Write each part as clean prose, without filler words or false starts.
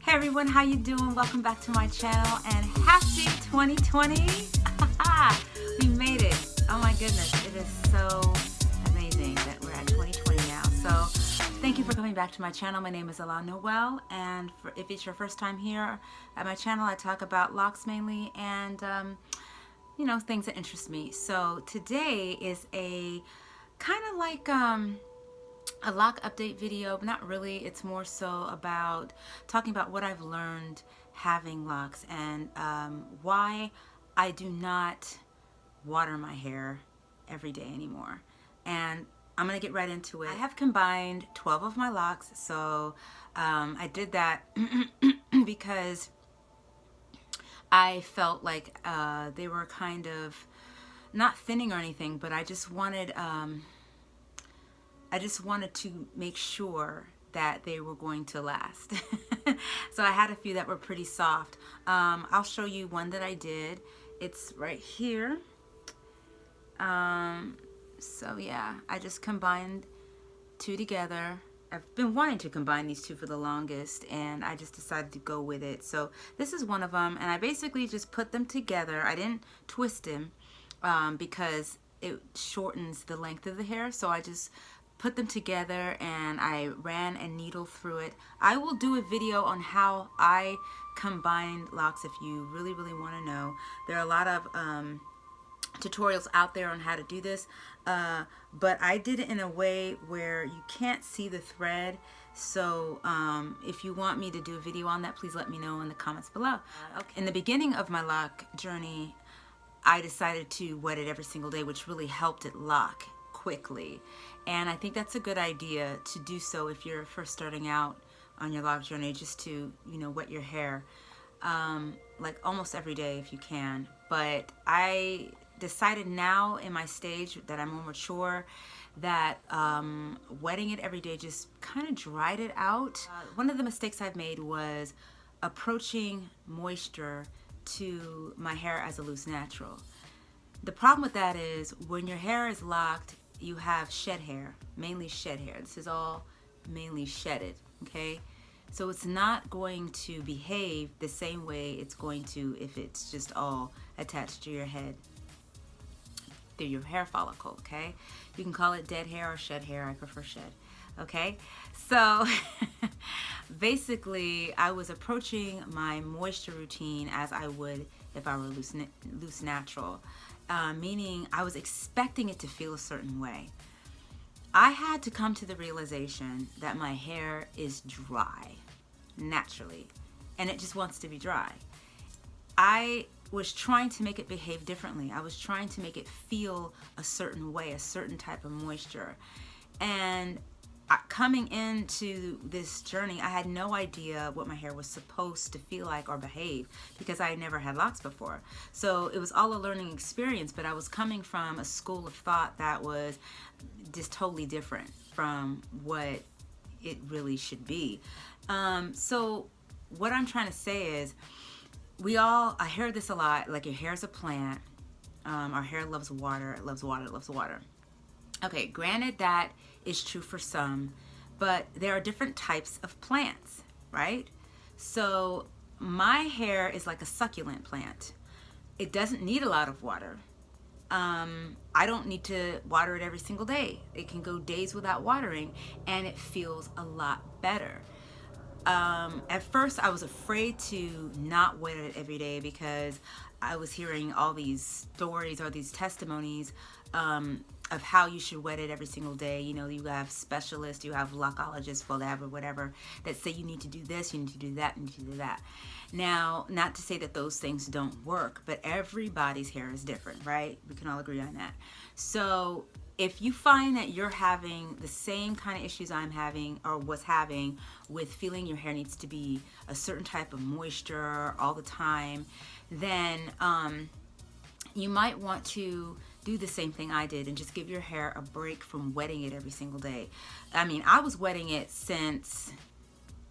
Hey everyone, how you doing? Welcome back to my channel and happy 2020. We made it. Oh my goodness, it is so amazing that we're at 2020 now. So thank you for coming back to my channel. My name is Alana Noel, and if it's your first time here at my channel, I talk about locks mainly and you know, things that interest me. So today is a kind of like a lock update video, but not really. It's more so about talking about what I've learned having locks and why I do not water my hair every day anymore. And I'm gonna get right into it. I have combined 12 of my locks, so I did that because I felt like they were kind of not thinning or anything, but I just wanted to make sure that they were going to last. So I had a few that were pretty soft. I'll show you one that I did. It's right here. So yeah, I just combined two together. I've been wanting to combine these two for the longest, and I just decided to go with it. So this is one of them, and I basically just put them together. I didn't twist them because it shortens the length of the hair, so I just put them together and I ran a needle through it. I will do a video on how I combine locks if you really want to know. There are a lot of tutorials out there on how to do this, but I did it in a way where you can't see the thread. So if you want me to do a video on that, please let me know in the comments below. In the beginning of my lock journey, I decided to wet it every single day, which really helped it lock quickly. And I think that's a good idea to do so if you're first starting out on your lock journey, just to, you know, wet your hair like almost every day if you can. But I decided now in my stage that I'm more mature that wetting it every day just kind of dried it out. One of the mistakes I've made was approaching moisture to my hair as a loose natural. The problem with that is when your hair is locked, you have shed hair, mainly shed hair. This is all mainly shedded, okay? So it's not going to behave the same way it's going to if it's just all attached to your head through your hair follicle, okay? You can call it dead hair or shed hair. I prefer shed, okay? So basically, I was approaching my moisture routine as I would if I were loose natural. Meaning I was expecting it to feel a certain way. I had to come to the realization that my hair is dry naturally, and it just wants to be dry. I was trying to make it behave differently. I was trying to make it feel a certain way, a certain type of moisture. And coming into this journey, I had no idea what my hair was supposed to feel like or behave because I had never had locks before. So it was all a learning experience, but I was coming from a school of thought that was just totally different from what it really should be. So what I'm trying to say is, I hear this a lot, like your hair is a plant. Our hair loves water, it loves water, it loves water. Okay, granted that is true for some, but there are different types of plants, right? So my hair is like a succulent plant. It doesn't need a lot of water. I don't need to water it every single day. It can go days without watering and it feels a lot better. At first I was afraid to not wet it every day because I was hearing all these stories or these testimonies of how you should wet it every single day. You know, you have specialists, you have lockologists, whatever, that say you need to do this, you need to do that, you need to do that. Now, not to say that those things don't work, but everybody's hair is different, right? We can all agree on that. So if you find that you're having the same kind of issues I'm having or was having with feeling your hair needs to be a certain type of moisture all the time, then you might want to do the same thing I did and just give your hair a break from wetting it every single day. I mean, I was wetting it since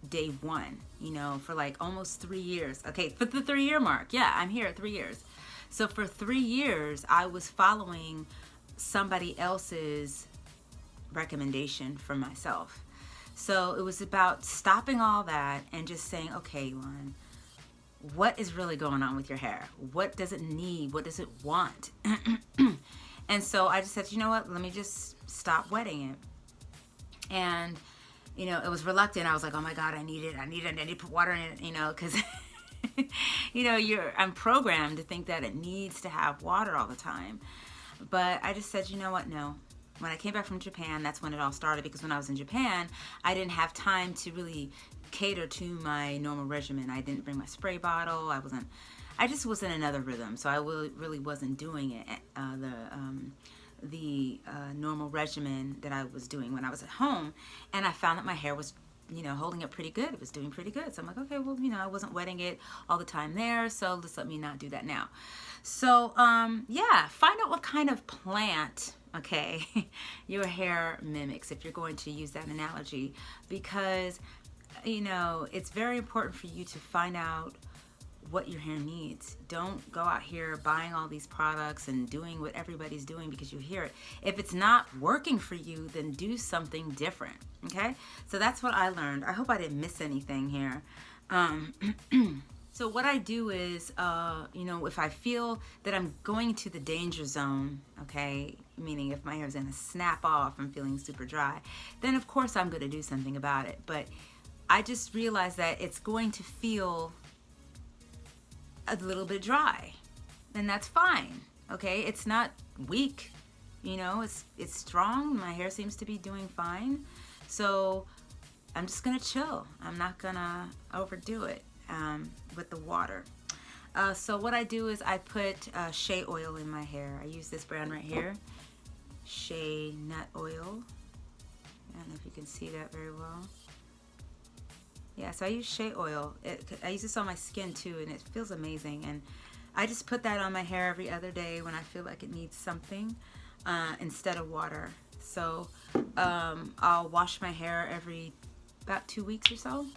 day one, you know, for like almost 3 years. Okay, for the 3-year mark. Yeah, I'm here at 3 years. So for 3 years, I was following somebody else's recommendation for myself. So it was about stopping all that and just saying, okay, Lauren, what is really going on with your hair? What does it need? What does it want? And so I just said, you know what, let me just stop wetting it. And, you know, it was reluctant. I was like, oh my God, I need to put water in it, you know, because, you know, I'm programmed to think that it needs to have water all the time. But I just said, you know what, no. When I came back from Japan, that's when it all started, because when I was in Japan, I didn't have time to really cater to my normal regimen. I didn't bring my spray bottle. I just was in another rhythm, so I really wasn't doing it, the normal regimen that I was doing when I was at home. And I found that my hair was, you know, holding up pretty good. It was doing pretty good. So I'm like, okay, well, you know, I wasn't wetting it all the time there, so just let me not do that now. So yeah, find out what kind of plant, okay, your hair mimics, if you're going to use that analogy, because, you know, it's very important for you to find out what your hair needs. Don't go out here buying all these products and doing what everybody's doing because you hear it. If it's not working for you, then do something different, okay? So that's what I learned. I hope I didn't miss anything here. So what I do is, you know, if I feel that I'm going to the danger zone, okay, meaning if my hair is going to snap off, I'm feeling super dry, then of course I'm going to do something about it. But I just realized that it's going to feel a little bit dry, and that's fine, okay? It's not weak, you know, it's strong. My hair seems to be doing fine. So I'm just going to chill. I'm not going to overdo it with the water. So what I do is I put shea oil in my hair. I use this brand right here, shea nut oil. I don't know if you can see that very well. Yeah, so I use shea oil. I use this on my skin too, and it feels amazing. And I just put that on my hair every other day when I feel like it needs something instead of water. So I'll wash my hair every about 2 weeks or so.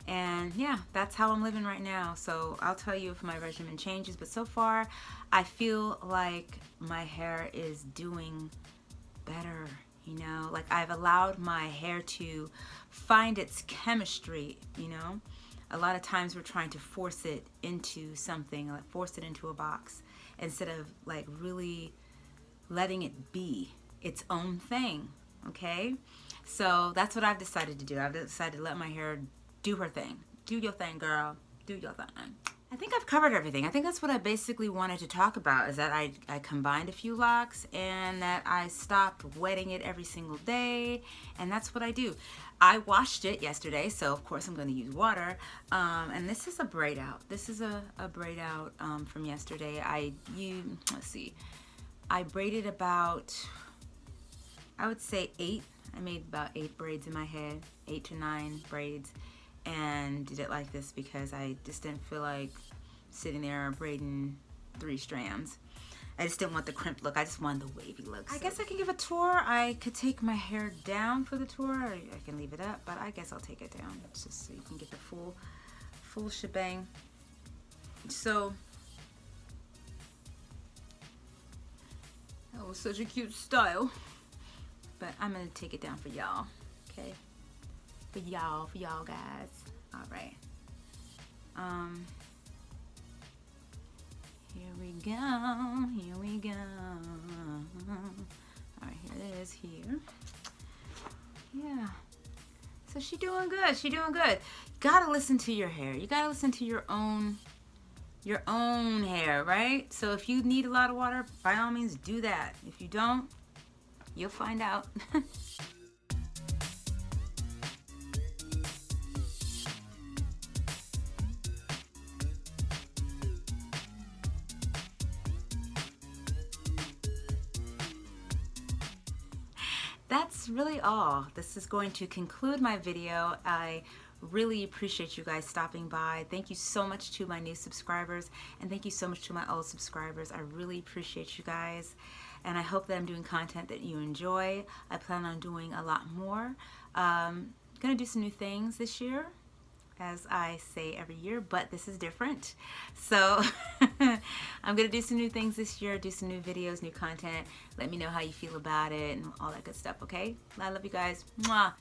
And yeah, that's how I'm living right now. So I'll tell you if my regimen changes, but so far I feel like my hair is doing better. You know, like I've allowed my hair to find its chemistry, you know. A lot of times we're trying to force it into something, like force it into a box, instead of like really letting it be its own thing, okay? So that's what I've decided to do. I've decided to let my hair do her thing. Do your thing, girl. Do your thing. I think I've covered everything. I think that's what I basically wanted to talk about, is that I combined a few locks and that I stopped wetting it every single day, and that's what I do. I washed it yesterday, so of course I'm going to use water, and this is a braid out. This is a braid out from yesterday. Let's see, I braided about, I would say 8. I made about 8 braids in my head, 8 to 9 braids, and did it like this because I just didn't feel like sitting there braiding 3 strands. I just didn't want the crimp look. I just wanted the wavy look. I guess I can give a tour. I could take my hair down for the tour, or I can leave it up, but I guess I'll take it down just so you can get the full shebang. So that was such a cute style, but I'm gonna take it down for y'all, okay? For y'all guys. All right. Here we go. All right, here it is here. Yeah. So she's doing good. She's doing good. You gotta listen to your hair. You gotta listen to your own hair, right? So if you need a lot of water, by all means do that. If you don't, you'll find out. That's really all. This is going to conclude my video. I really appreciate you guys stopping by. Thank you so much to my new subscribers, and thank you so much to my old subscribers. I really appreciate you guys, and I hope that I'm doing content that you enjoy. I plan on doing a lot more. Gonna do some new things this year, as I say every year, but this is different. So I'm gonna do some new things this year, do some new videos, new content. Let me know how you feel about it and all that good stuff, okay? I love you guys. Mwah.